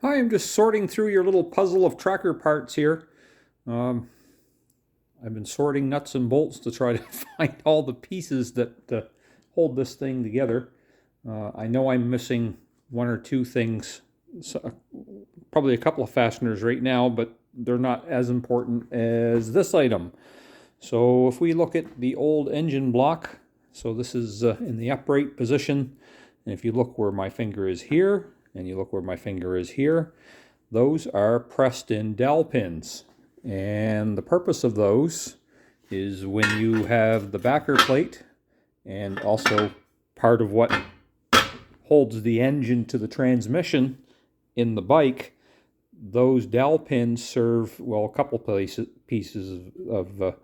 Hi, I'm just sorting through your little puzzle of tracker parts here. Um, I've been sorting nuts and bolts to try to find all the pieces that hold this thing together. I know I'm missing one or two things, so, probably a couple of fasteners right now, but they're not as important as this item. So if we look at the old engine block, so this is in the upright position, and if you look where my finger is here, and you look where my finger is here, those are pressed in dowel pins. And the purpose of those is when you have the backer plate and also part of what holds the engine to the transmission in the bike, those dowel pins serve, well, a couple pieces of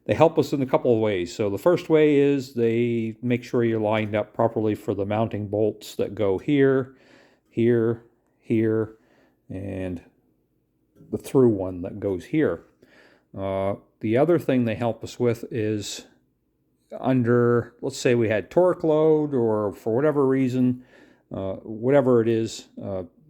they help us in a couple of ways. So the first way is they make sure you're lined up properly for the mounting bolts that go here, here, here, and the through one that goes here. The other thing they help us with is under, let's say we had torque load, or for whatever reason, whatever it is,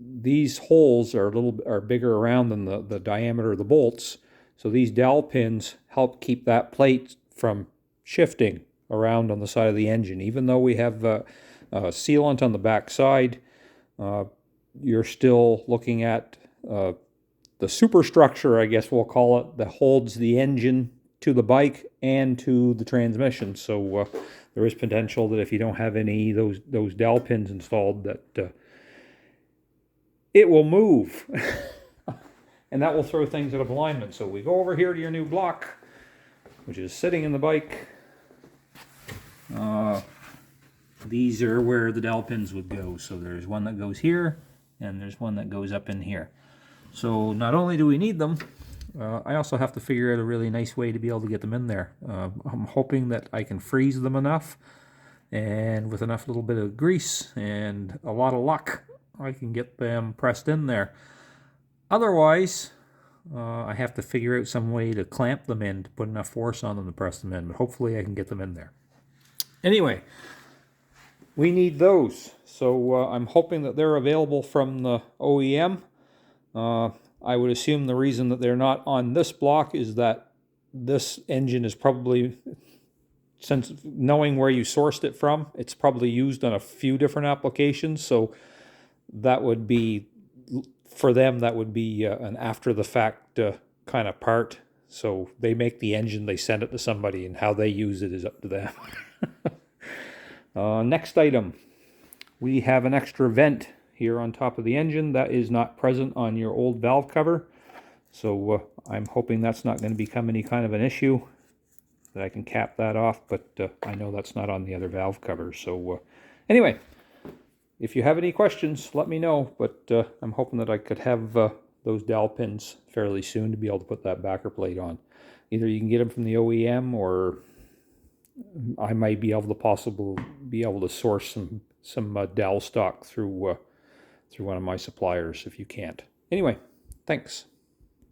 these holes are bigger around than the diameter of the bolts. So these dowel pins help keep that plate from shifting around on the side of the engine. Even though we have sealant on the back side, you're still looking at the superstructure, I guess we'll call it, that holds the engine to the bike and to the transmission. So there is potential that if you don't have any of those dowel pins installed, that it will move. And that will throw things out of alignment. So we go over here to your new block, which is sitting in the bike. These are where the dowel pins would go. So there's one that goes here, and there's one that goes up in here. So not only do we need them, I also have to figure out a really nice way to be able to get them in there. I'm hoping that I can freeze them enough, and with enough little bit of grease and a lot of luck, I can get them pressed in there. Otherwise, I have to figure out some way to clamp them in to put enough force on them to press them in, but hopefully I can get them in there. Anyway, we need those, so I'm hoping that they're available from the OEM. I would assume the reason that they're not on this block is that this engine is probably, since knowing where you sourced it from, it's probably used on a few different applications, so that would be, for them, that would be an after-the-fact kind of part. So they make the engine, they send it to somebody, and how they use it is up to them. Next item, we have an extra vent here on top of the engine that is not present on your old valve cover. So I'm hoping that's not going to become any kind of an issue, that I can cap that off, but I know that's not on the other valve covers. So anyway, if you have any questions, let me know, but I'm hoping that I could have those dowel pins fairly soon to be able to put that backer plate on. Either you can get them from the OEM, or I might be able to source some dowel stock through one of my suppliers if you can't. Anyway, thanks.